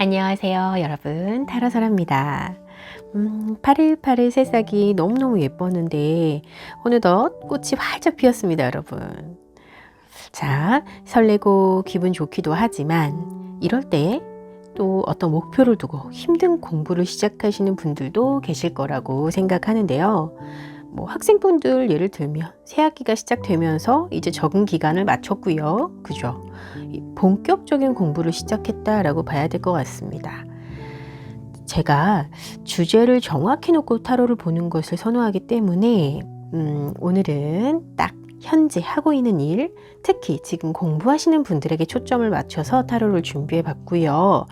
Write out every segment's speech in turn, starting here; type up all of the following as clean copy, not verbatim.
안녕하세요 여러분, 타로사라입니다. 818 새싹이 너무너무 예뻤는데 어느덧 꽃이 활짝 피었습니다 여러분. 자, 설레고 기분 좋기도 하지만 이럴 때 또 어떤 목표를 두고 힘든 공부를 시작하시는 분들도 계실 거라고 생각하는데요. 뭐 학생분들 예를 들면 새학기가 시작되면서 이제 적응 기간을 마쳤고요. 그죠? 본격적인 공부를 시작했다라고 봐야 될 것 같습니다. 제가 주제를 정확히 놓고 타로를 보는 것을 선호하기 때문에 오늘은 딱 현재 하고 있는 일, 특히 지금 공부하시는 분들에게 초점을 맞춰서 타로를 준비해 봤고요.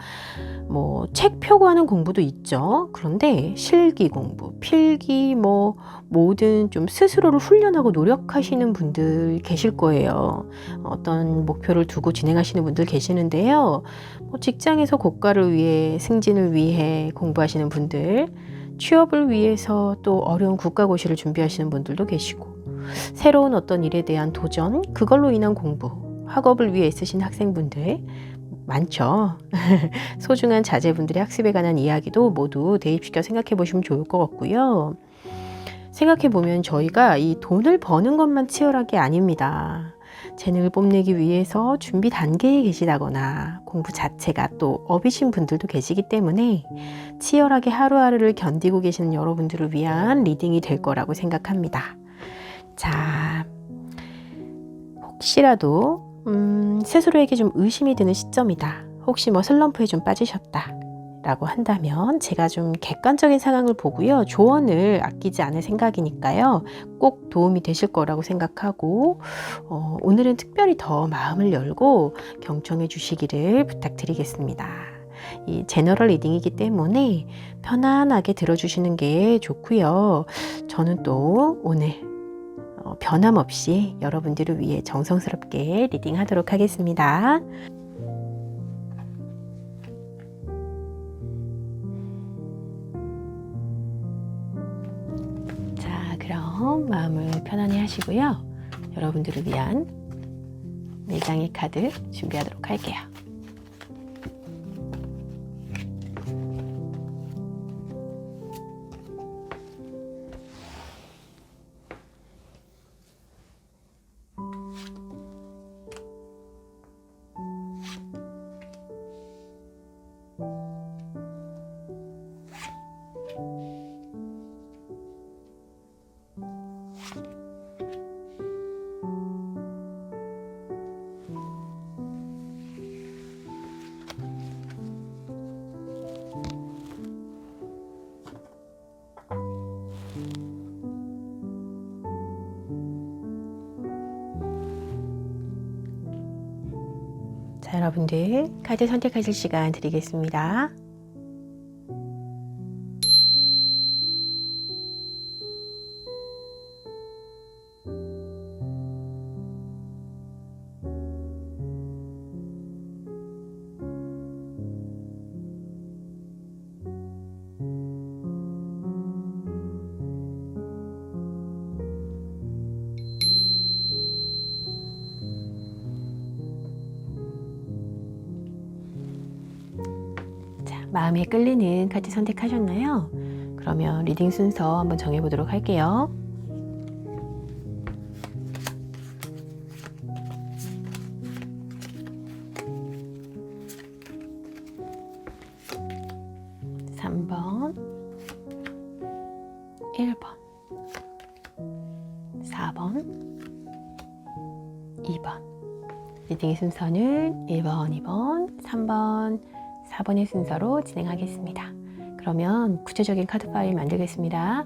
뭐 책 펴고 하는 공부도 있죠. 그런데 실기 공부, 필기, 뭐든 좀 스스로를 훈련하고 노력하시는 분들 계실 거예요. 어떤 목표를 두고 진행하시는 분들 계시는데요. 직장에서 고과를 위해, 승진을 위해 공부하시는 분들, 취업을 위해서 또 어려운 국가고시를 준비하시는 분들도 계시고, 새로운 어떤 일에 대한 도전, 그걸로 인한 공부, 학업을 위해 있으신 학생분들 많죠. 소중한 자제분들의 학습에 관한 이야기도 모두 대입시켜 생각해 보시면 좋을 것 같고요. 생각해 보면 저희가 이 돈을 버는 것만 치열한 게 아닙니다. 재능을 뽐내기 위해서 준비 단계에 계시다거나 공부 자체가 또 업이신 분들도 계시기 때문에 치열하게 하루하루를 견디고 계시는 여러분들을 위한 리딩이 될 거라고 생각합니다. 자, 혹시라도 스스로에게 좀 의심이 드는 시점이다. 혹시 슬럼프에 좀 빠지셨다 라고 한다면 제가 좀 객관적인 상황을 보고요. 조언을 아끼지 않을 생각이니까요. 꼭 도움이 되실 거라고 생각하고 오늘은 특별히 더 마음을 열고 경청해 주시기를 부탁드리겠습니다. 이 제너럴 리딩이기 때문에 편안하게 들어주시는 게 좋고요. 저는 또 오늘 변함없이 여러분들을 위해 정성스럽게 리딩하도록 하겠습니다. 자, 그럼 마음을 편안히 하시고요. 여러분들을 위한 4장의 카드 준비하도록 할게요. 자, 여러분들 카드 선택하실 시간 드리겠습니다. 마음에 끌리는 카드 선택하셨나요? 그러면 리딩 순서 한번 정해보도록 할게요. (3번) (1번) (4번) (2번) 리딩의 순서는 1번, 2번, 3번, 4번의 순서로 진행하겠습니다. 그러면 구체적인 카드 파일 만들겠습니다.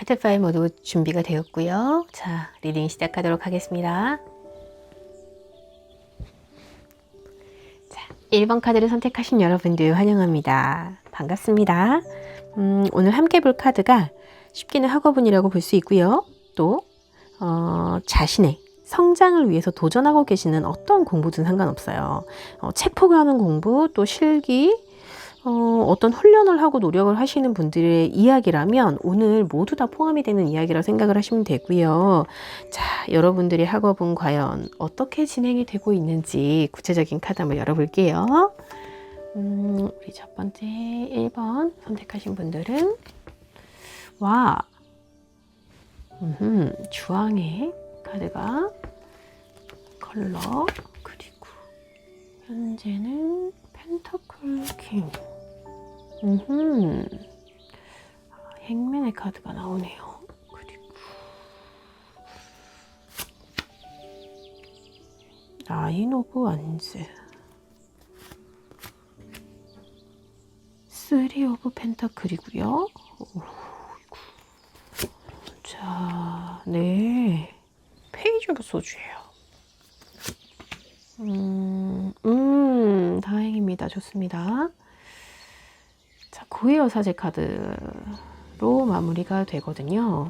카드 파일 모두 준비가 되었고요. 자, 리딩 시작하도록 하겠습니다. 자, 1번 카드를 선택하신 여러분들 환영합니다. 반갑습니다. 오늘 함께 볼 카드가 쉽게는 학업운이라고 볼 수 있고요. 또 자신의 성장을 위해서 도전하고 계시는 어떤 공부든 상관없어요. 책 포기하는 공부, 또 실기, 어떤 훈련을 하고 노력을 하시는 분들의 이야기라면 오늘 모두 다 포함이 되는 이야기라고 생각을 하시면 되고요. 자, 여러분들의 학업은 과연 어떻게 진행이 되고 있는지 구체적인 카드 한번 열어볼게요. 우리 첫 번째 1번 선택하신 분들은 와, 주황의 카드가 컬러, 그리고 현재는 펜터클 킹. 행맨의 카드가 나오네요. 그리고 나인 오브 완즈, 3 오브 펜터클이고요. 자, 네, 페이지 오브 소주예요. 다행입니다. 좋습니다. 자, 고의 여사제 카드로 마무리가 되거든요.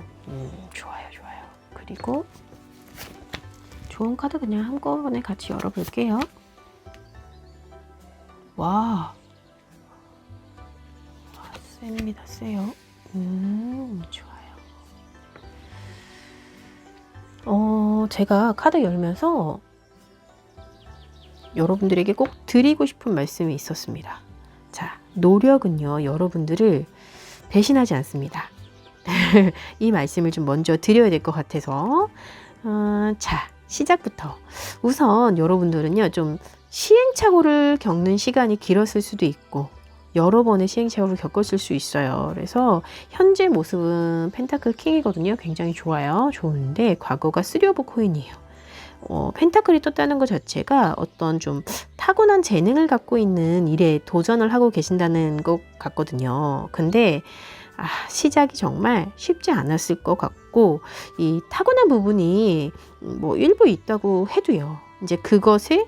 좋아요, 좋아요. 그리고 좋은 카드 그냥 한꺼번에 같이 열어볼게요. 와, 셉니다, 세요. 좋아요. 제가 카드 열면서 여러분들에게 꼭 드리고 싶은 말씀이 있었습니다. 자, 노력은요, 여러분들을 배신하지 않습니다. 이 말씀을 좀 먼저 드려야 될 것 같아서. 자, 시작부터. 우선 여러분들은요, 좀 시행착오를 겪는 시간이 길었을 수도 있고, 여러 번의 시행착오를 겪었을 수 있어요. 그래서 현재 모습은 펜타클 킹이거든요. 굉장히 좋아요. 좋은데 과거가 3 오브 코인이에요. 펜타클이 떴다는 것 자체가 어떤 좀 타고난 재능을 갖고 있는 일에 도전을 하고 계신다는 것 같거든요. 근데 시작이 정말 쉽지 않았을 것 같고, 이 타고난 부분이 뭐 일부 있다고 해도요, 이제 그것을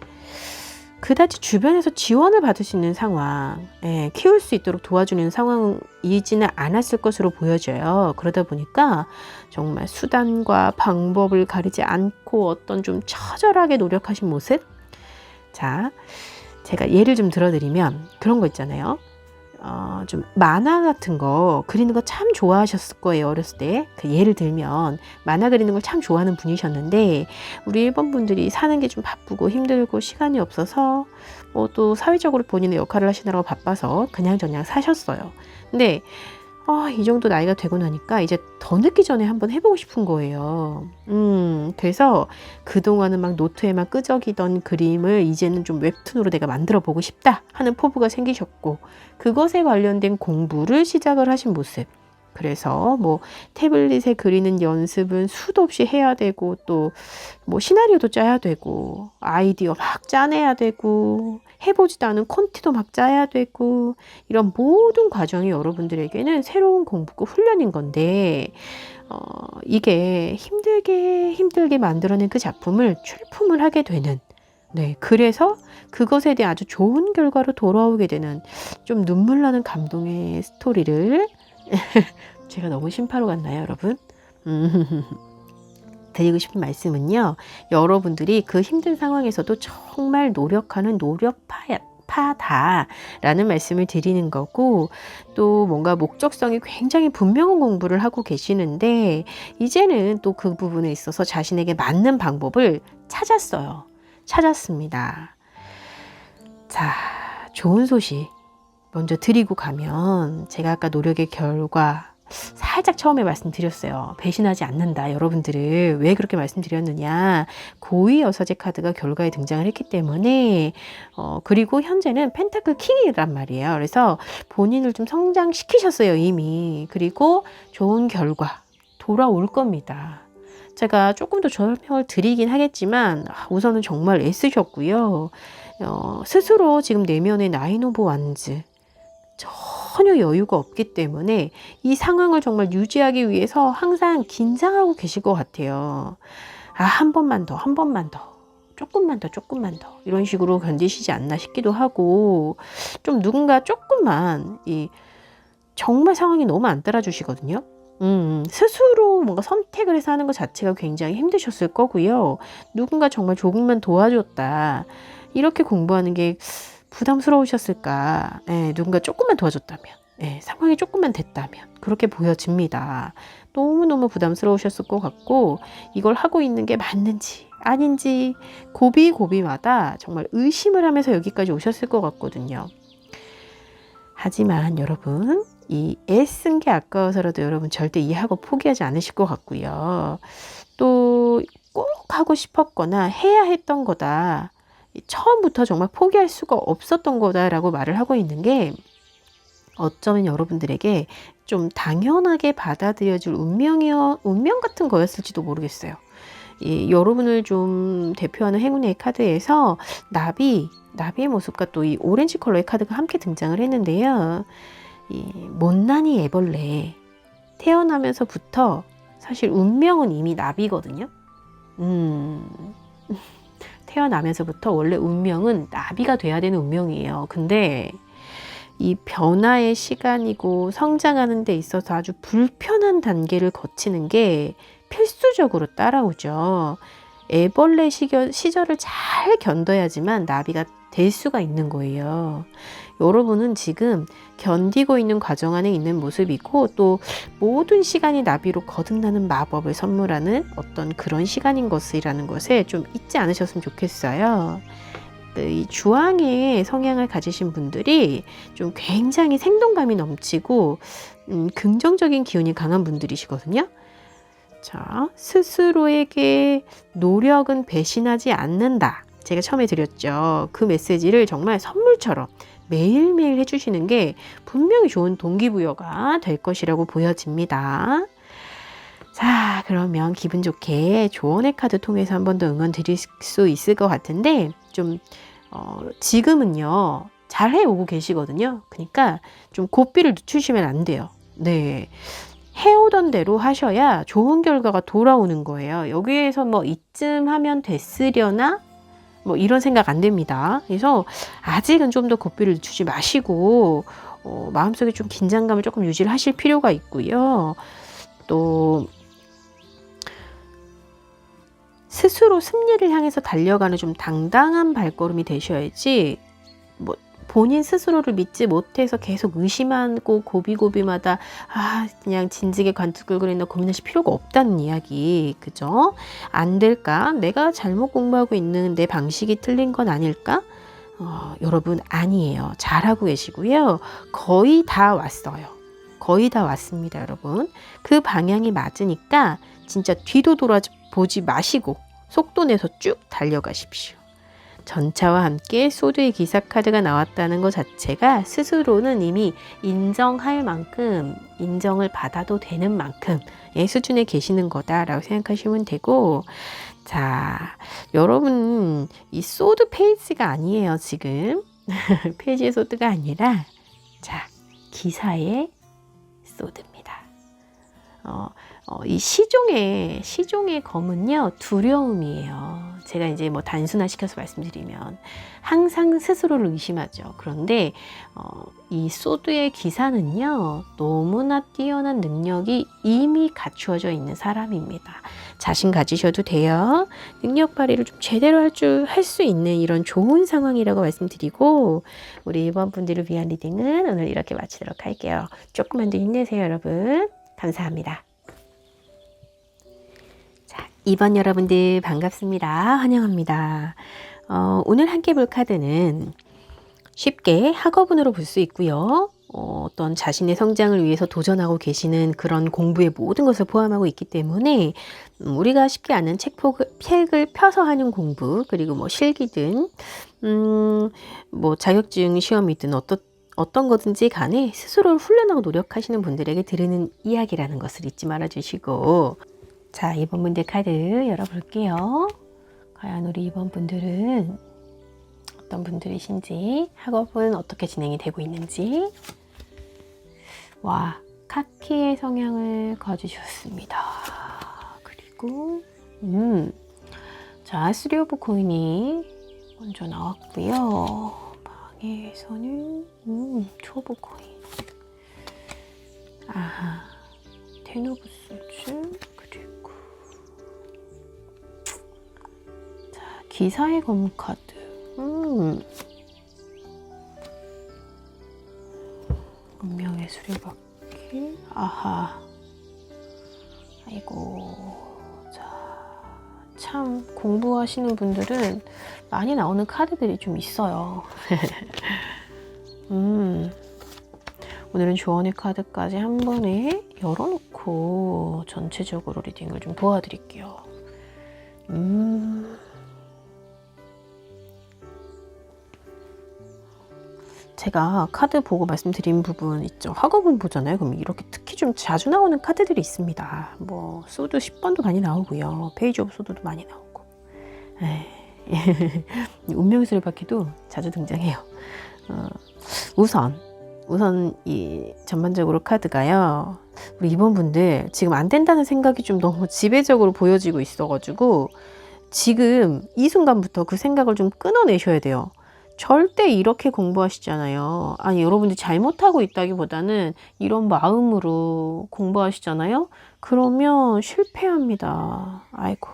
그다지 주변에서 지원을 받을 수 있는 상황, 키울 수 있도록 도와주는 상황이지는 않았을 것으로 보여져요. 그러다 보니까 정말 수단과 방법을 가리지 않고 어떤 좀 처절하게 노력하신 모습. 자, 제가 예를 좀 들어드리면 그런 거 있잖아요. 좀 만화 같은 거 그리는 거 참 좋아하셨을 거예요. 어렸을 때. 그 예를 들면 만화 그리는 걸 참 좋아하는 분이셨는데, 우리 일본 분들이 사는 게 좀 바쁘고 힘들고 시간이 없어서 또 사회적으로 본인의 역할을 하시느라고 바빠서 그냥저냥 사셨어요. 근데 이 정도 나이가 되고 나니까 이제 더 늦기 전에 한번 해보고 싶은 거예요. 그래서 그동안은 막 노트에만 끄적이던 그림을 이제는 좀 웹툰으로 내가 만들어 보고 싶다 하는 포부가 생기셨고, 그것에 관련된 공부를 시작을 하신 모습. 그래서 뭐 태블릿에 그리는 연습은 수도 없이 해야 되고, 또 뭐 시나리오도 짜야 되고, 아이디어 막 짜내야 되고, 해보지도 않은 콘티도 막 짜야 되고, 이런 모든 과정이 여러분들에게는 새로운 공부고 훈련인 건데, 이게 힘들게 만들어낸 그 작품을 출품을 하게 되는, 네, 그래서 그것에 대해 아주 좋은 결과로 돌아오게 되는 좀 눈물 나는 감동의 스토리를 제가 너무 심파로 갔나요, 여러분? 드리고 싶은 말씀은요, 여러분들이 그 힘든 상황에서도 정말 노력하는 노력파다라는 말씀을 드리는 거고, 또 뭔가 목적성이 굉장히 분명한 공부를 하고 계시는데, 이제는 또 그 부분에 있어서 자신에게 맞는 방법을 찾았습니다. 자, 좋은 소식 먼저 드리고 가면, 제가 아까 노력의 결과 살짝 처음에 말씀드렸어요. 배신하지 않는다. 여러분들을 왜 그렇게 말씀드렸느냐, 고의 여사제 카드가 결과에 등장을 했기 때문에, 그리고 현재는 펜타클 킹이란 말이에요. 그래서 본인을 좀 성장시키셨어요, 이미. 그리고 좋은 결과 돌아올 겁니다. 제가 조금 더 설명을 드리긴 하겠지만, 우선은 정말 애쓰셨고요. 스스로 지금 내면의 나인 오브 완즈, 전혀 여유가 없기 때문에 이 상황을 정말 유지하기 위해서 항상 긴장하고 계실 것 같아요. 아, 한 번만 더, 한 번만 더, 조금만 더, 조금만 더 이런 식으로 견디시지 않나 싶기도 하고, 좀 누군가 조금만 정말 상황이 너무 안 따라주시거든요. 스스로 뭔가 선택을 해서 하는 것 자체가 굉장히 힘드셨을 거고요. 누군가 정말 조금만 도와줬다, 이렇게 공부하는 게 부담스러우셨을까. 누군가 조금만 도와줬다면, 상황이 조금만 됐다면 그렇게 보여집니다. 너무너무 부담스러우셨을 것 같고, 이걸 하고 있는 게 맞는지 아닌지 고비고비마다 정말 의심을 하면서 여기까지 오셨을 것 같거든요. 하지만 여러분, 이 애쓴 게 아까워서라도 여러분 절대 이해하고 포기하지 않으실 것 같고요. 또 꼭 하고 싶었거나 해야 했던 거다, 처음부터 정말 포기할 수가 없었던 거다라고 말을 하고 있는 게, 어쩌면 여러분들에게 좀 당연하게 받아들여질 운명 같은 거였을지도 모르겠어요. 여러분을 좀 대표하는 행운의 카드에서 나비의 모습과 또 이 오렌지 컬러의 카드가 함께 등장을 했는데요. 이 못난이 애벌레, 태어나면서부터 사실 운명은 이미 나비거든요. 태어나면서부터 원래 운명은 나비가 돼야 되는 운명이에요. 근데 이 변화의 시간이고 성장하는 데 있어서 아주 불편한 단계를 거치는 게 필수적으로 따라오죠. 애벌레 시절을 잘 견뎌야지만 나비가 될 수가 있는 거예요. 여러분은 지금 견디고 있는 과정 안에 있는 모습이고, 또 모든 시간이 나비로 거듭나는 마법을 선물하는 어떤 그런 시간인 것이라는 것에 좀 잊지 않으셨으면 좋겠어요. 이 주황의 성향을 가지신 분들이 좀 굉장히 생동감이 넘치고 긍정적인 기운이 강한 분들이시거든요. 자, 스스로에게 노력은 배신하지 않는다, 제가 처음에 드렸죠. 그 메시지를 정말 선물처럼 매일매일 해주시는 게 분명히 좋은 동기부여가 될 것이라고 보여집니다. 자, 그러면 기분 좋게 조언의 카드 통해서 한 번 더 응원 드릴 수 있을 것 같은데, 좀 지금은요 잘 해오고 계시거든요. 그러니까 좀 고삐를 늦추시면 안 돼요. 네, 해오던 대로 하셔야 좋은 결과가 돌아오는 거예요. 여기에서 뭐 이쯤 하면 됐으려나 뭐 이런 생각 안 됩니다. 그래서 아직은 좀 더 고삐를 늦추지 마시고, 마음속에 좀 긴장감을 조금 유지를 하실 필요가 있고요. 또 스스로 승리를 향해서 달려가는 좀 당당한 발걸음이 되셔야지, 뭐 본인 스스로를 믿지 못해서 계속 의심하고 고비고비마다 그냥 진즉에 관투 끌고 있나 고민하실 필요가 없다는 이야기, 그죠? 안 될까? 내가 잘못 공부하고 있는 내 방식이 틀린 건 아닐까? 여러분, 아니에요. 잘하고 계시고요. 거의 다 왔어요. 거의 다 왔습니다, 여러분. 그 방향이 맞으니까 진짜 뒤도 돌아보지 마시고 속도 내서 쭉 달려가십시오. 전차와 함께 소드의 기사 카드가 나왔다는 것 자체가 스스로는 이미 인정할 만큼, 인정을 받아도 되는 만큼의 수준에 계시는 거다라고 생각하시면 되고, 자, 여러분 이 소드 페이지가 아니에요, 지금. 페이지의 소드가 아니라, 자, 기사의 소드입니다. 이 시종의 검은요, 두려움이에요. 제가 이제 뭐 단순화시켜서 말씀드리면 항상 스스로를 의심하죠. 그런데 이 소드의 기사는요, 너무나 뛰어난 능력이 이미 갖추어져 있는 사람입니다. 자신 가지셔도 돼요. 능력 발휘를 좀 제대로 할 수 있는 이런 좋은 상황이라고 말씀드리고, 우리 2번 분들을 위한 리딩은 오늘 이렇게 마치도록 할게요. 조금만 더 힘내세요, 여러분. 감사합니다. 자, 2번 여러분들 반갑습니다. 환영합니다. 오늘 함께 볼 카드는 쉽게 학업운으로 볼 수 있고요. 어떤 자신의 성장을 위해서 도전하고 계시는 그런 공부의 모든 것을 포함하고 있기 때문에 우리가 쉽게 아는 책을 펴서 하는 공부, 그리고 뭐 실기든 뭐 자격증 시험이든 어떤 거든지 간에 스스로를 훈련하고 노력하시는 분들에게 드리는 이야기라는 것을 잊지 말아 주시고, 자, 2번 분들 카드 열어볼게요. 과연 우리 2번 분들은 어떤 분들이신지, 학업은 어떻게 진행이 되고 있는지. 와, 카키의 성향을 가지셨습니다. 그리고 자, 3 오브 코인이 먼저 나왔고요. 방에서는 2 오브 코인. 아하, 10 오브 소주. 그리고 자, 기사의 검 카드. 운명의 수레바퀴. 아하. 아이고. 자, 참 공부하시는 분들은 많이 나오는 카드들이 좀 있어요. 오늘은 조언의 카드까지 한 번에 열어놓고 전체적으로 리딩을 좀 도와드릴게요. 제가 카드 보고 말씀드린 부분 있죠. 학업은 보잖아요. 그럼 이렇게 특히 좀 자주 나오는 카드들이 있습니다. 뭐 소드 10번도 많이 나오고요. 페이지 오브 소드도 많이 나오고. 운명의 수레바퀴도 자주 등장해요. 우선 이 전반적으로 카드가요. 우리 이번 분들 지금 안 된다는 생각이 좀 너무 지배적으로 보여지고 있어가지고 지금 이 순간부터 그 생각을 좀 끊어내셔야 돼요. 절대 이렇게 공부하시잖아요. 아니, 여러분들이 잘못하고 있다기보다는 이런 마음으로 공부하시잖아요. 그러면 실패합니다. 아이고,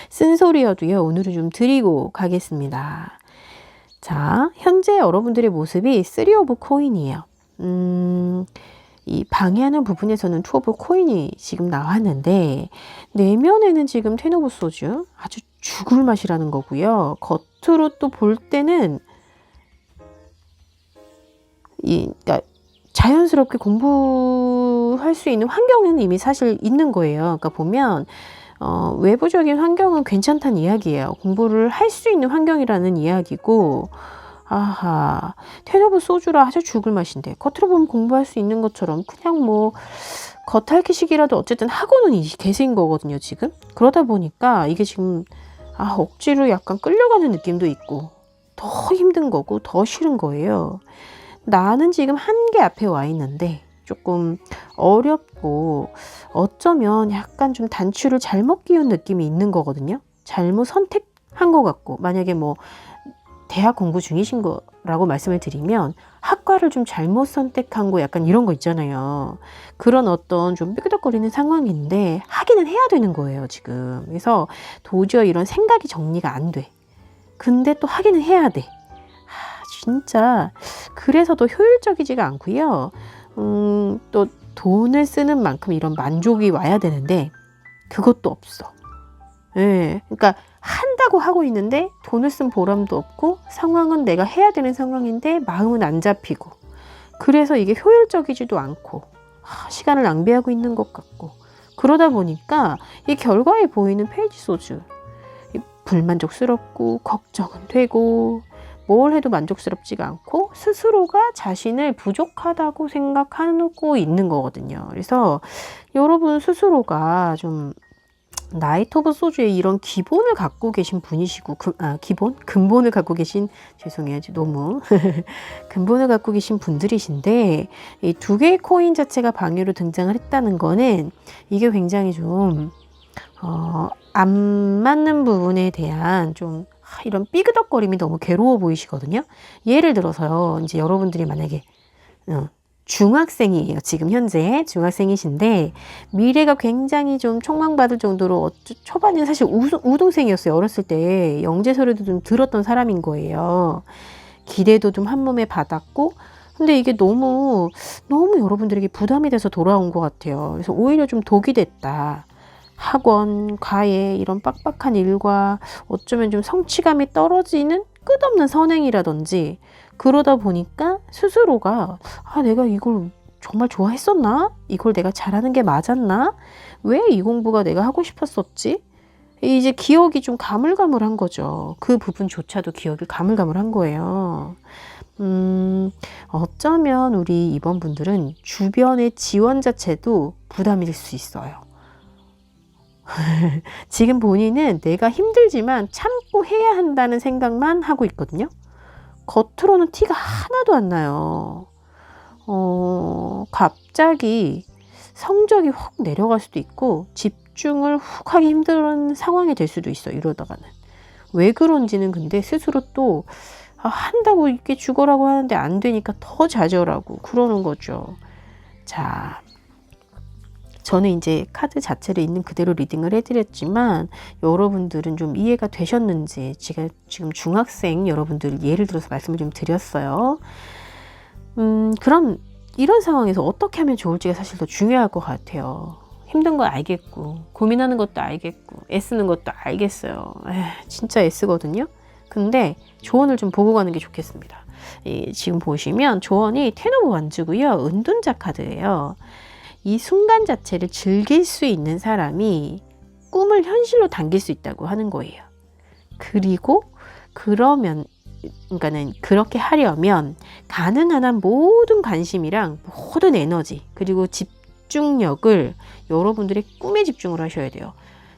쓴소리여도요, 오늘은 좀 드리고 가겠습니다. 자, 현재 여러분들의 모습이 3 오브 코인이에요. 이 방해하는 부분에서는 2 오브 코인이 지금 나왔는데, 내면에는 지금 10 오브 소주, 아주 죽을 맛이라는 거고요. 겉으로 또 볼 때는 그러니까 자연스럽게 공부할 수 있는 환경은 이미 사실 있는 거예요. 그러니까 보면 외부적인 환경은 괜찮다는 이야기예요. 공부를 할 수 있는 환경이라는 이야기고, 아하, 10 오브 소주라 아주 죽을 맛인데 겉으로 보면 공부할 수 있는 것처럼 그냥 뭐 겉핥기식이라도 어쨌든 하고는 계신 거거든요, 지금. 그러다 보니까 이게 지금 억지로 약간 끌려가는 느낌도 있고 더 힘든 거고 더 싫은 거예요. 나는 지금 한계 앞에 와 있는데 조금 어렵고 어쩌면 약간 좀 단추를 잘못 끼운 느낌이 있는 거거든요. 잘못 선택한 것 같고, 만약에 뭐 대학 공부 중이신 거라고 말씀을 드리면 학과를 좀 잘못 선택한 거 약간 이런 거 있잖아요. 그런 어떤 좀 삐그덕거리는 상황인데 하기는 해야 되는 거예요, 지금. 그래서 도저히 이런 생각이 정리가 안 돼. 근데 또 하기는 해야 돼. 진짜 그래서 더 효율적이지가 않고요. 또 돈을 쓰는 만큼 이런 만족이 와야 되는데 그것도 없어. 예, 그러니까 한다고 하고 있는데 돈을 쓴 보람도 없고 상황은 내가 해야 되는 상황인데 마음은 안 잡히고, 그래서 이게 효율적이지도 않고 시간을 낭비하고 있는 것 같고, 그러다 보니까 이 결과에 보이는 페이지 소주, 불만족스럽고 걱정은 되고 뭘 해도 만족스럽지가 않고 스스로가 자신을 부족하다고 생각하고 있는 거거든요. 그래서 여러분 스스로가 좀 나이트 오브 소주의 이런 기본을 갖고 계신 분이시고, 근본을 갖고 계신, 죄송해요, 너무 근본을 갖고 계신 분들이신데, 이 2개의 코인 자체가 방해로 등장을 했다는 거는 이게 굉장히 좀 안 맞는 부분에 대한 좀 이런 삐그덕거림이 너무 괴로워 보이시거든요. 예를 들어서요, 이제 여러분들이 만약에 중학생이에요. 지금 현재 중학생이신데 미래가 굉장히 좀 촉망받을 정도로 초반에는 사실 우동생이었어요. 어렸을 때 영재 소리도 좀 들었던 사람인 거예요. 기대도 좀 한 몸에 받았고, 근데 이게 너무 여러분들에게 부담이 돼서 돌아온 것 같아요. 그래서 오히려 좀 독이 됐다. 학원, 과외 이런 빡빡한 일과 어쩌면 좀 성취감이 떨어지는 끝없는 선행이라든지, 그러다 보니까 스스로가 내가 이걸 정말 좋아했었나? 이걸 내가 잘하는 게 맞았나? 왜 이 공부가 내가 하고 싶었었지? 이제 기억이 좀 가물가물한 거죠. 그 부분조차도 기억이 가물가물한 거예요. 어쩌면 우리 이번 분들은 주변의 지원 자체도 부담일 수 있어요. 지금 본인은 내가 힘들지만 참고 해야 한다는 생각만 하고 있거든요. 겉으로는 티가 하나도 안 나요. 갑자기 성적이 확 내려갈 수도 있고 집중을 훅 하기 힘든 상황이 될 수도 있어. 이러다가는 왜 그런지는 근데 스스로 또 한다고 이렇게 죽어라고 하는데 안 되니까 더 좌절하고 그러는 거죠. 자, 저는 이제 카드 자체를 있는 그대로 리딩을 해드렸지만 여러분들은 좀 이해가 되셨는지, 제가 지금 중학생 여러분들 예를 들어서 말씀을 좀 드렸어요. 그럼 이런 상황에서 어떻게 하면 좋을지가 사실 더 중요할 것 같아요. 힘든 거 알겠고, 고민하는 것도 알겠고, 애쓰는 것도 알겠어요. 진짜 애쓰거든요. 근데 조언을 좀 보고 가는 게 좋겠습니다. 지금 보시면 조언이 텐 오브 원즈고요. 은둔자 카드예요. 이 순간 자체를 즐길 수 있는 사람이 꿈을 현실로 당길 수 있다고 하는 거예요. 그리고 그러니까는 그렇게 하려면 가능한 한 모든 관심이랑 모든 에너지 그리고 집중력을 여러분들의 꿈에 집중을 하셔야 돼요.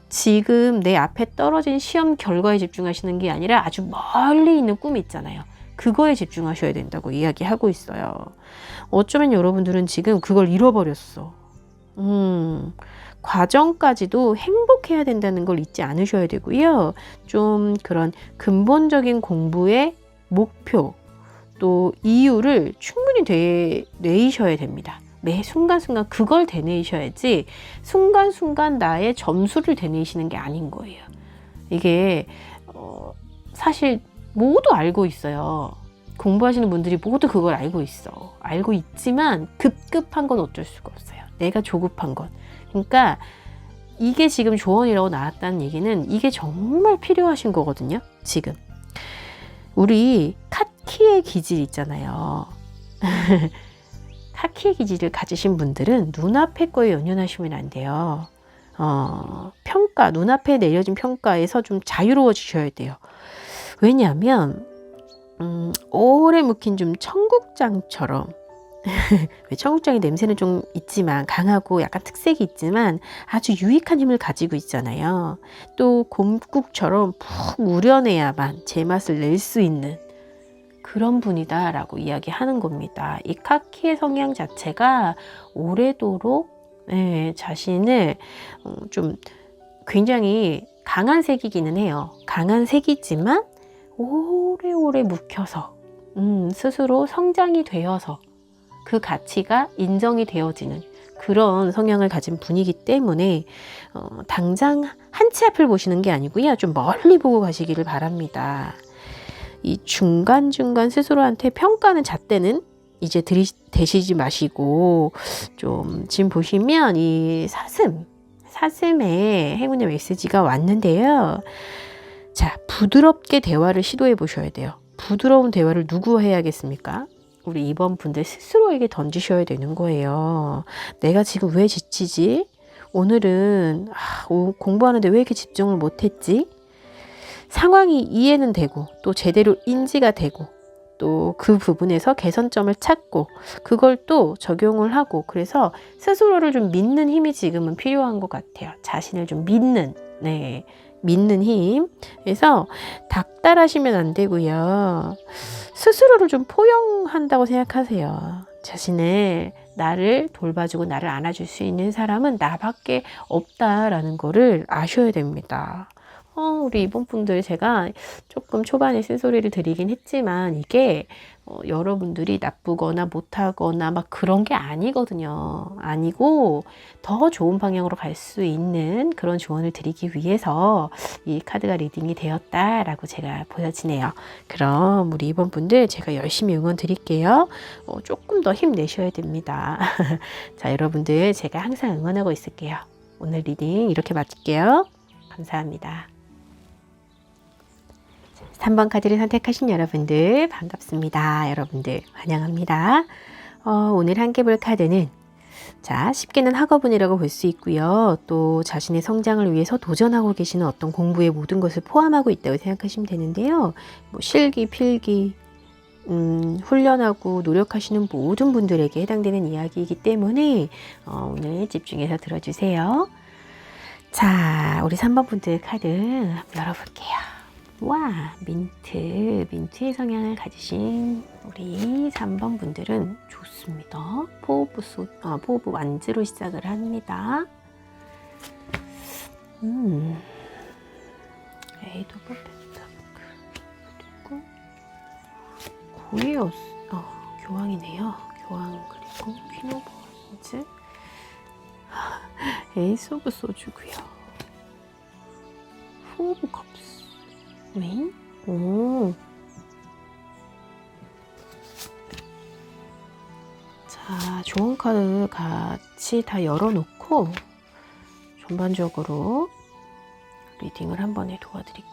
지금 내 앞에 떨어진 시험 결과에 집중하시는 게 아니라 아주 멀리 있는 꿈이 있잖아요. 그거에 집중하셔야 된다고 이야기하고 있어요. 어쩌면 여러분들은 지금 그걸 잃어버렸어. 과정까지도 행복해야 된다는 걸 잊지 않으셔야 되고요. 좀 그런 근본적인 공부의 목표 또 이유를 충분히 내셔야 됩니다. 매 순간순간 그걸 되뇌이셔야지 순간순간 나의 점수를 되뇌이시는 게 아닌 거예요. 이게 사실 모두 알고 있어요. 공부하시는 분들이 모두 그걸 알고 있어. 알고 있지만 급급한 건 어쩔 수가 없어요. 내가 조급한 건. 그러니까 이게 지금 조언이라고 나왔다는 얘기는 이게 정말 필요하신 거거든요. 지금. 우리 카키의 기질 있잖아요. 카키의 기질을 가지신 분들은 눈앞의 거에 연연하시면 안 돼요. 눈앞에 내려진 평가에서 좀 자유로워지셔야 돼요. 왜냐하면 오래 묵힌 좀 청국장처럼 왜 청국장의 냄새는 좀 있지만 강하고 약간 특색이 있지만 아주 유익한 힘을 가지고 있잖아요. 또 곰국처럼 푹 우려내야만 제맛을 낼 수 있는 그런 분이다 라고 이야기하는 겁니다. 이 카키의 성향 자체가 오래도록 자신을 좀 굉장히 강한 색이기는 해요. 강한 색이지만 오래오래 묵혀서 스스로 성장이 되어서 그 가치가 인정이 되어지는 그런 성향을 가진 분이기 때문에 당장 한 치 앞을 보시는 게 아니고요. 좀 멀리 보고 가시기를 바랍니다. 이 중간중간 스스로한테 평가하는 잣대는 이제 대시지 마시고 좀 지금 보시면 이 사슴의 행운의 메시지가 왔는데요. 자, 부드럽게 대화를 시도해 보셔야 돼요. 부드러운 대화를 누구와 해야겠습니까? 우리 2번 분들 스스로에게 던지셔야 되는 거예요. 내가 지금 왜 지치지? 오늘은 공부하는데 왜 이렇게 집중을 못했지? 상황이 이해는 되고 또 제대로 인지가 되고 또 그 부분에서 개선점을 찾고 그걸 또 적용을 하고 그래서 스스로를 좀 믿는 힘이 지금은 필요한 것 같아요. 자신을 좀 믿는 힘. 그래서 닥달하시면 안 되고요. 스스로를 좀 포용한다고 생각하세요. 나를 돌봐주고 나를 안아줄 수 있는 사람은 나밖에 없다라는 거를 아셔야 됩니다. 우리 이번 분들 제가 조금 초반에 쓴소리를 드리긴 했지만 이게 여러분들이 나쁘거나 못하거나 막 그런 게 아니거든요. 아니고 더 좋은 방향으로 갈 수 있는 그런 조언을 드리기 위해서 이 카드가 리딩이 되었다라고 제가 보여지네요. 그럼 우리 이번 분들 제가 열심히 응원 드릴게요. 조금 더 힘내셔야 됩니다. 자, 여러분들 제가 항상 응원하고 있을게요. 오늘 리딩 이렇게 마칠게요. 감사합니다. 3번 카드를 선택하신 여러분들 반갑습니다. 여러분들 환영합니다. 오늘 함께 볼 카드는 자, 쉽게는 학업운이라고 볼 수 있고요. 또 자신의 성장을 위해서 도전하고 계시는 어떤 공부의 모든 것을 포함하고 있다고 생각하시면 되는데요. 실기, 필기, 훈련하고 노력하시는 모든 분들에게 해당되는 이야기이기 때문에 오늘 집중해서 들어주세요. 자, 우리 3번 분들 카드 한번 열어볼게요. 와, 민트의 성향을 가지신 우리 3번 분들은 좋습니다. 포브 완즈로 시작을 합니다. 에이드 오브 펜타클, 그리고 고리어스, 교황이네요. 교황, 그리고 퀸 오브 원즈, 에이스 오브 소주고요. 포 오브 컵스, 윙, 오. 자, 좋은 카드 같이 다 열어놓고 전반적으로 리딩을 한 번에 도와드릴게요.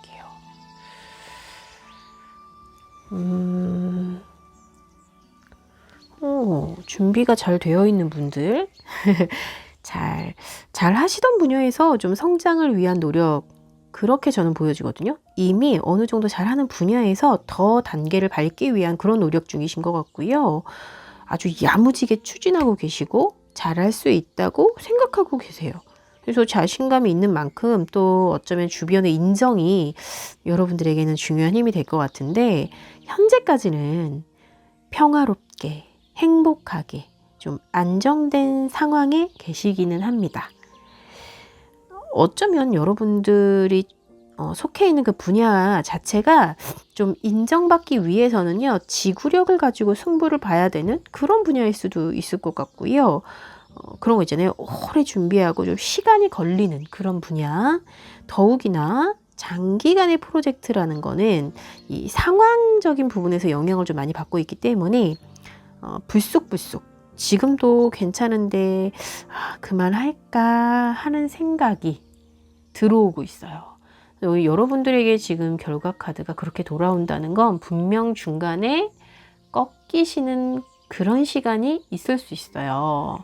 준비가 잘 되어 있는 분들, 잘 하시던 분야에서 좀 성장을 위한 노력, 그렇게 저는 보여지거든요. 이미 어느 정도 잘하는 분야에서 더 단계를 밟기 위한 그런 노력 중이신 것 같고요. 아주 야무지게 추진하고 계시고 잘할 수 있다고 생각하고 계세요. 그래서 자신감이 있는 만큼 또 어쩌면 주변의 인정이 여러분들에게는 중요한 힘이 될 것 같은데, 현재까지는 평화롭게 행복하게 좀 안정된 상황에 계시기는 합니다. 어쩌면 여러분들이 속해 있는 그 분야 자체가 좀 인정받기 위해서는요, 지구력을 가지고 승부를 봐야 되는 그런 분야일 수도 있을 것 같고요. 그런 거 있잖아요. 오래 준비하고 좀 시간이 걸리는 그런 분야. 더욱이나 장기간의 프로젝트라는 거는 이 상황적인 부분에서 영향을 좀 많이 받고 있기 때문에 불쑥불쑥 지금도 괜찮은데 그만할까 하는 생각이 들어오고 있어요. 여러분들에게 지금 결과 카드가 그렇게 돌아온다는 건 분명 중간에 꺾이시는 그런 시간이 있을 수 있어요.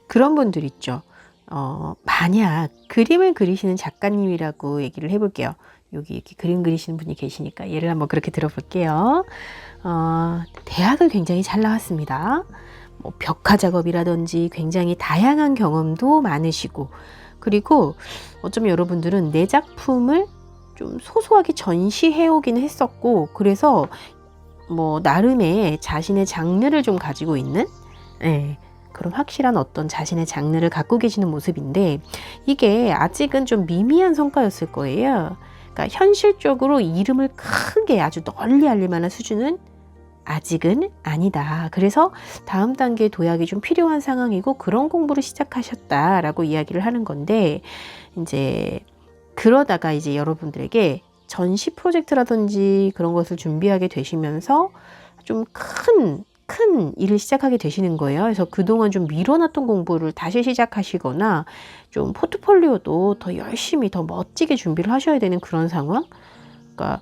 그런 분들 있죠. 만약 그림을 그리시는 작가님이라고 얘기를 해볼게요. 여기 이렇게 그림 그리시는 분이 계시니까 예를 한번 그렇게 들어볼게요. 대학을 굉장히 잘 나왔습니다. 뭐 벽화 작업이라든지 굉장히 다양한 경험도 많으시고, 그리고 어쩌면 여러분들은 내 작품을 좀 소소하게 전시해 오기는 했었고, 그래서 뭐 나름의 자신의 장르를 좀 가지고 있는 그런 확실한 어떤 자신의 장르를 갖고 계시는 모습인데, 이게 아직은 좀 미미한 성과였을 거예요. 그러니까 현실적으로 이름을 크게 아주 널리 알릴 만한 수준은 아직은 아니다. 그래서 다음 단계 도약이 좀 필요한 상황이고 그런 공부를 시작하셨다라고 이야기를 하는 건데, 이제 그러다가 이제 여러분들에게 전시 프로젝트라든지 그런 것을 준비하게 되시면서 좀 큰 일을 시작하게 되시는 거예요. 그래서 그동안 좀 미뤄놨던 공부를 다시 시작하시거나 좀 포트폴리오도 더 열심히 더 멋지게 준비를 하셔야 되는 그런 상황. 그러니까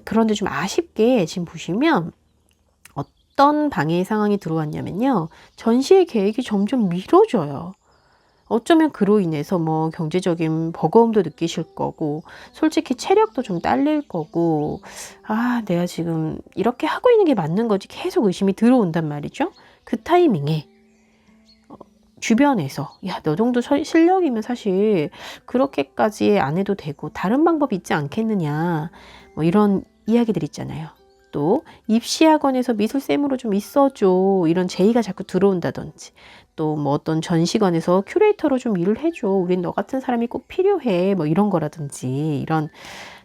그런데 좀 아쉽게 지금 보시면 어떤 방해의 상황이 들어왔냐면요, 전시의 계획이 점점 미뤄져요. 어쩌면 그로 인해서 뭐 경제적인 버거움도 느끼실 거고, 솔직히 체력도 좀 딸릴 거고, 내가 지금 이렇게 하고 있는 게 맞는 거지 계속 의심이 들어온단 말이죠. 그 타이밍에 주변에서 너 정도 실력이면 사실 그렇게까지 안 해도 되고 다른 방법이 있지 않겠느냐, 뭐 이런 이야기들 있잖아요. 또 입시학원에서 미술쌤으로 좀 있어줘, 이런 제의가 자꾸 들어온다든지, 또 뭐 어떤 전시관에서 큐레이터로 좀 일을 해줘, 우린 너 같은 사람이 꼭 필요해, 뭐 이런 거라든지, 이런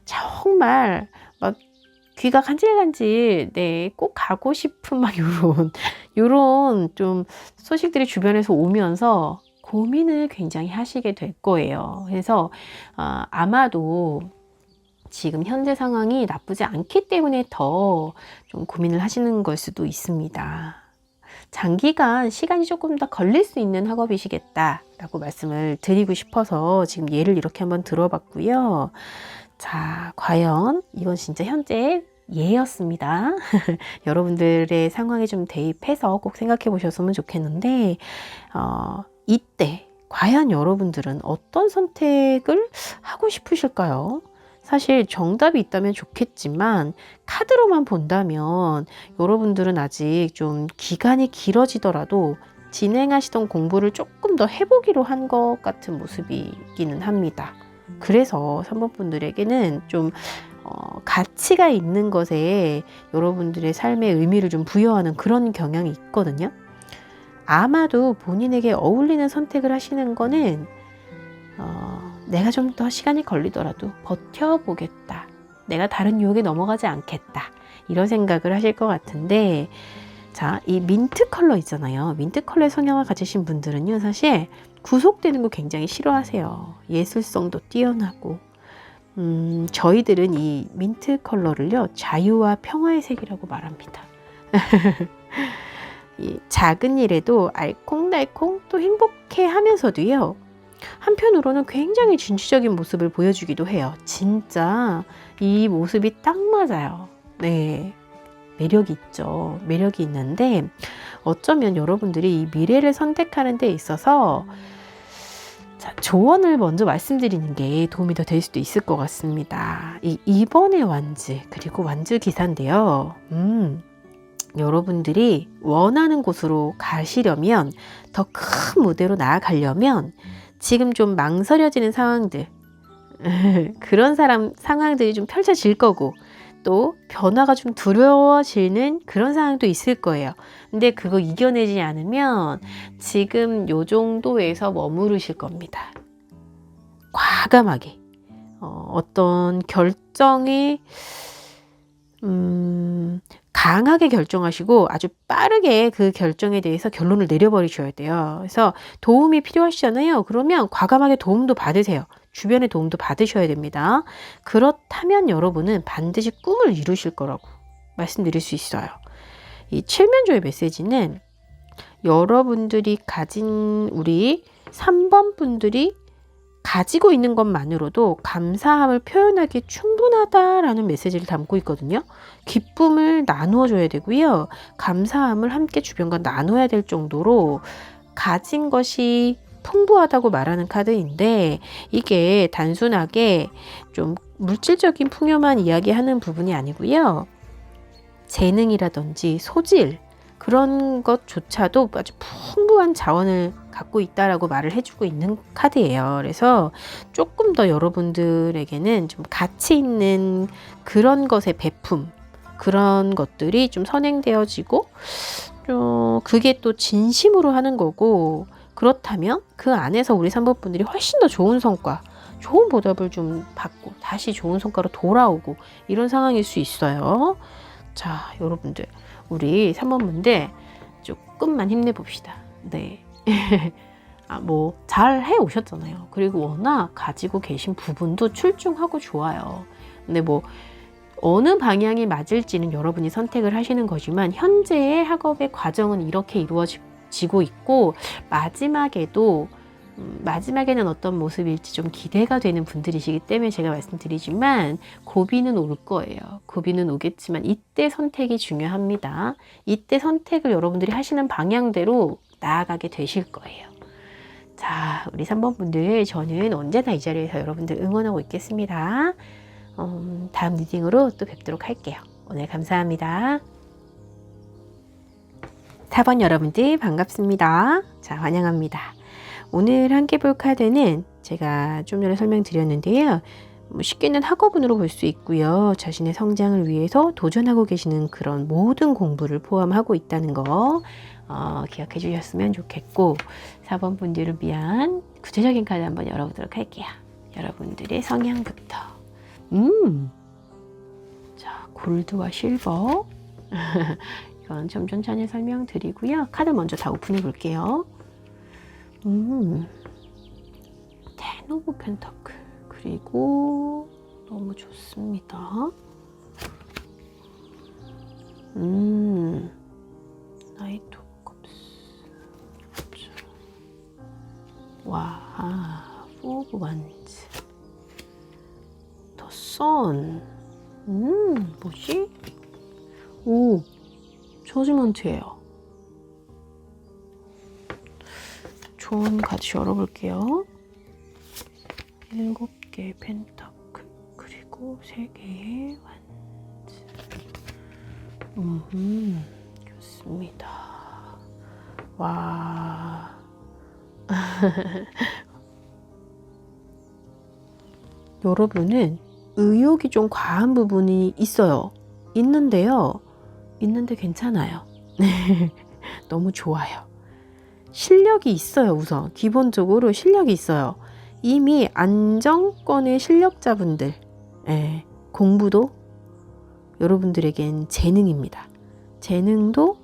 정말 막 귀가 간질간질 꼭 가고 싶은 막 요런 좀 소식들이 주변에서 오면서 고민을 굉장히 하시게 될 거예요. 그래서 아마도 지금 현재 상황이 나쁘지 않기 때문에 더 좀 고민을 하시는 걸 수도 있습니다. 장기간 시간이 조금 더 걸릴 수 있는 학업이시겠다라고 말씀을 드리고 싶어서 지금 예를 이렇게 한번 들어봤고요. 자, 과연 이건 진짜 현재 예였습니다. 여러분들의 상황에 좀 대입해서 꼭 생각해 보셨으면 좋겠는데, 이때 과연 여러분들은 어떤 선택을 하고 싶으실까요? 사실 정답이 있다면 좋겠지만 카드로만 본다면 여러분들은 아직 좀 기간이 길어지더라도 진행하시던 공부를 조금 더 해보기로 한 것 같은 모습이기는 합니다. 그래서 3번 분들에게는 좀 가치가 있는 것에 여러분들의 삶의 의미를 좀 부여하는 그런 경향이 있거든요. 아마도 본인에게 어울리는 선택을 하시는 거는 내가 좀 더 시간이 걸리더라도 버텨보겠다. 내가 다른 유혹에 넘어가지 않겠다. 이런 생각을 하실 것 같은데, 자, 이 민트 컬러 있잖아요. 민트 컬러의 성향을 가지신 분들은요, 사실 구속되는 거 굉장히 싫어하세요. 예술성도 뛰어나고. 저희들은 이 민트 컬러를요, 자유와 평화의 색이라고 말합니다. 이 작은 일에도 알콩달콩 또 행복해 하면서도요, 한편으로는 굉장히 진취적인 모습을 보여주기도 해요. 진짜 이 모습이 딱 맞아요. 네. 매력이 있죠. 매력이 있는데 어쩌면 여러분들이 이 미래를 선택하는 데 있어서 자, 조언을 먼저 말씀드리는 게 도움이 더 될 수도 있을 것 같습니다. 이 2번의 완즈 그리고 완즈 기사인데요. 여러분들이 원하는 곳으로 가시려면 더 큰 무대로 나아가려면 지금 좀 망설여지는 상황들 그런 상황들이 좀 펼쳐질 거고 또 변화가 좀 두려워지는 그런 상황도 있을 거예요. 근데 그거 이겨내지 않으면 지금 요 정도에서 머무르실 겁니다. 과감하게 어떤 결정이 강하게 결정하시고 아주 빠르게 그 결정에 대해서 결론을 내려버리셔야 돼요. 그래서 도움이 필요하시잖아요. 그러면 과감하게 도움도 받으세요. 주변의 도움도 받으셔야 됩니다. 그렇다면 여러분은 반드시 꿈을 이루실 거라고 말씀드릴 수 있어요. 이 칠면조의 메시지는 여러분들이 가진 우리 3번 분들이 가지고 있는 것만으로도 감사함을 표현하기 충분하다라는 메시지를 담고 있거든요. 기쁨을 나누어 줘야 되고요. 감사함을 함께 주변과 나눠야 될 정도로 가진 것이 풍부하다고 말하는 카드인데 이게 단순하게 좀 물질적인 풍요만 이야기하는 부분이 아니고요. 재능이라든지 소질 그런 것조차도 아주 풍부한 자원을 갖고 있다라고 말을 해주고 있는 카드예요. 그래서 조금 더 여러분들에게는 좀 가치 있는 그런 것의 배품 그런 것들이 좀 선행되어지고 그게 또 진심으로 하는 거고 그렇다면 그 안에서 우리 3번 분들이 훨씬 더 좋은 성과 좋은 보답을 좀 받고 다시 좋은 성과로 돌아오고 이런 상황일 수 있어요. 자, 여러분들 우리 3번 분들 조금만 힘내봅시다. 네. 뭐 잘 해오셨잖아요. 그리고 워낙 가지고 계신 부분도 출중하고 좋아요. 근데 뭐 어느 방향이 맞을지는 여러분이 선택을 하시는 거지만 현재의 학업의 과정은 이렇게 이루어지고 있고 마지막에는 어떤 모습일지 좀 기대가 되는 분들이시기 때문에 제가 말씀드리지만 고비는 올 거예요. 고비는 오겠지만 이때 선택이 중요합니다. 이때 선택을 여러분들이 하시는 방향대로 나아가게 되실 거예요. 자, 우리 3번 분들 저는 언제나 이 자리에서 여러분들 응원하고 있겠습니다. 다음 리딩으로 또 뵙도록 할게요. 오늘 감사합니다. 4번 여러분들 반갑습니다. 자, 환영합니다. 오늘 함께 볼 카드는 제가 좀 전에 설명드렸는데요. 쉽게는 학업운으로 볼 수 있고요. 자신의 성장을 위해서 도전하고 계시는 그런 모든 공부를 포함하고 있다는 거 기억해 주셨으면 좋겠고 4번 분들을 위한 구체적인 카드 한번 열어보도록 할게요. 여러분들의 성향부터 자, 골드와 실버 이건 좀 천천히 설명드리고요. 카드 먼저 다 오픈해 볼게요. 텐 오브 펜타클 그리고 너무 좋습니다. 나이트 오브 컵스 와 포 오브 완즈 더 선 뭐지? 오 저지먼트예요. 좋은 같이 열어볼게요. 7개의 펜타클 그리고 3개의 완즈. 좋습니다. 와. 여러분은 의욕이 좀 과한 부분이 있어요. 있는데요. 있는데 괜찮아요. 너무 좋아요. 실력이 있어요. 우선 기본적으로 실력이 있어요. 이미 안정권의 실력자분들, 공부도 여러분들에겐 재능입니다. 재능도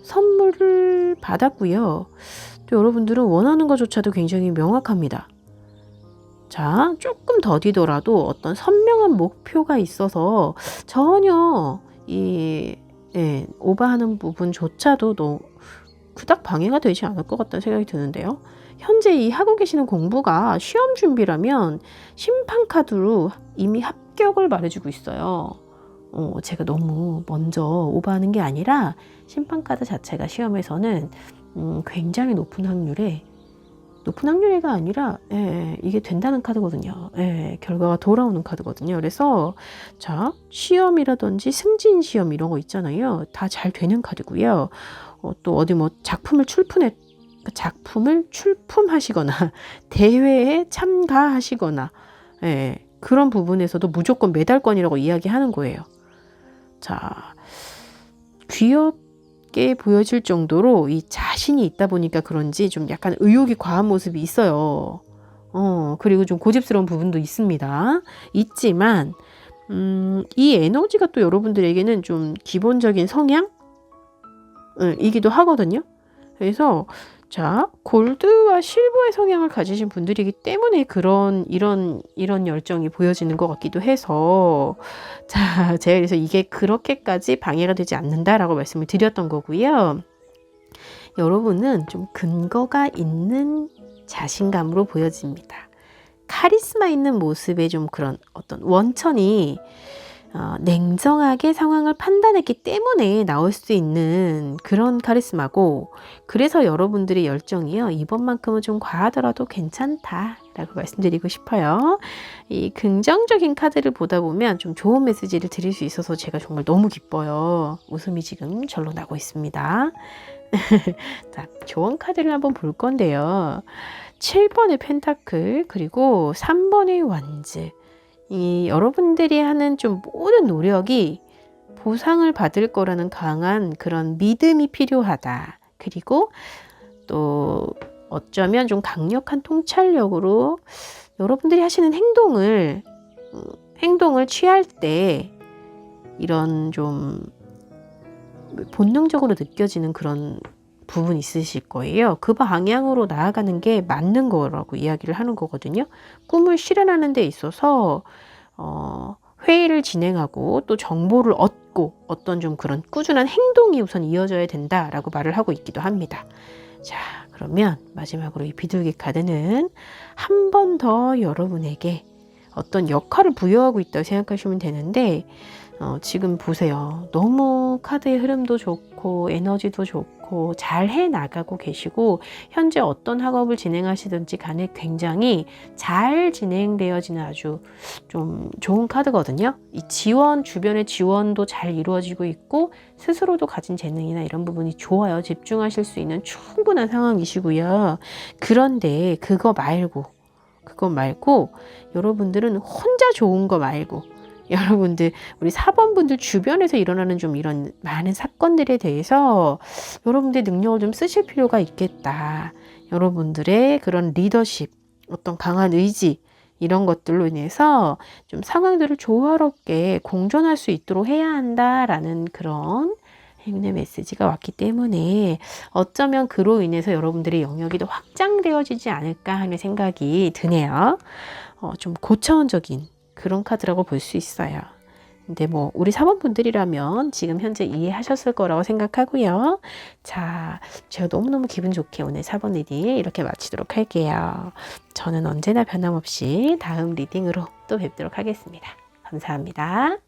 선물을 받았고요. 또 여러분들은 원하는 것조차도 굉장히 명확합니다. 자, 조금 더디더라도 어떤 선명한 목표가 있어서 전혀 오버하는 부분조차도 그닥 방해가 되지 않을 것 같다는 생각이 드는데요. 현재 이 하고 계시는 공부가 시험 준비라면 심판 카드로 이미 합격을 말해주고 있어요. 제가 너무 먼저 오버하는 게 아니라 심판 카드 자체가 시험에서는 굉장히 높은 확률이가 아니라 이게 된다는 카드거든요. 결과가 돌아오는 카드거든요. 그래서 자, 시험이라든지 승진 시험 이런 거 있잖아요. 다 잘 되는 카드고요. 또 어디 뭐 작품을 출품하시거나 대회에 참가하시거나 그런 부분에서도 무조건 메달권이라고 이야기하는 거예요. 자, 귀엽게 보여질 정도로 이 자신이 있다 보니까 그런지 좀 약간 의욕이 과한 모습이 있어요. 그리고 좀 고집스러운 부분도 있습니다. 있지만 이 에너지가 또 여러분들에게는 좀 기본적인 성향? 이기도 하거든요. 그래서 자, 골드와 실버의 성향을 가지신 분들이기 때문에 이런 열정이 보여지는 것 같기도 해서 자, 제가 그래서 이게 그렇게까지 방해가 되지 않는다라고 말씀을 드렸던 거고요. 여러분은 좀 근거가 있는 자신감으로 보여집니다. 카리스마 있는 모습에 좀 그런 어떤 원천이 냉정하게 상황을 판단했기 때문에 나올 수 있는 그런 카리스마고, 그래서 여러분들의 열정이요, 이번만큼은 좀 과하더라도 괜찮다라고 말씀드리고 싶어요. 이 긍정적인 카드를 보다 보면 좀 좋은 메시지를 드릴 수 있어서 제가 정말 너무 기뻐요. 웃음이 지금 절로 나고 있습니다. 자, 좋은 카드를 한번 볼 건데요. 7번의 펜타클 그리고 3번의 완즈. 이 여러분들이 하는 좀 모든 노력이 보상을 받을 거라는 강한 그런 믿음이 필요하다. 그리고 또 어쩌면 좀 강력한 통찰력으로 여러분들이 하시는 행동을 취할 때 이런 좀 본능적으로 느껴지는 그런 부분이 있으실 거예요. 그 방향으로 나아가는 게 맞는 거라고 이야기를 하는 거거든요. 꿈을 실현하는 데 있어서 회의를 진행하고 또 정보를 얻고 어떤 좀 그런 꾸준한 행동이 우선 이어져야 된다라고 말을 하고 있기도 합니다. 자, 그러면 마지막으로 이 비둘기 카드는 한 번 더 여러분에게 어떤 역할을 부여하고 있다고 생각하시면 되는데, 지금 보세요. 너무 카드의 흐름도 좋고 에너지도 좋고 잘 해나가고 계시고, 현재 어떤 학업을 진행하시든지 간에 굉장히 잘 진행되어지는 아주 좀 좋은 카드거든요. 이 주변의 지원도 잘 이루어지고 있고 스스로도 가진 재능이나 이런 부분이 좋아요. 집중하실 수 있는 충분한 상황이시고요. 그런데 그거 말고 여러분들은 혼자 좋은 거 말고, 여러분들 우리 4번 분들 주변에서 일어나는 좀 이런 많은 사건들에 대해서 여러분들의 능력을 좀 쓰실 필요가 있겠다. 여러분들의 그런 리더십, 어떤 강한 의지, 이런 것들로 인해서 좀 상황들을 조화롭게 공존할 수 있도록 해야 한다라는 그런 행운의 메시지가 왔기 때문에 어쩌면 그로 인해서 여러분들의 영역이 더 확장되어지지 않을까 하는 생각이 드네요. 좀 고차원적인 그런 카드라고 볼 수 있어요. 근데 뭐 우리 4번 분들이라면 지금 현재 이해하셨을 거라고 생각하고요. 자, 제가 너무너무 기분 좋게 오늘 4번 리딩 이렇게 마치도록 할게요. 저는 언제나 변함없이 다음 리딩으로 또 뵙도록 하겠습니다. 감사합니다.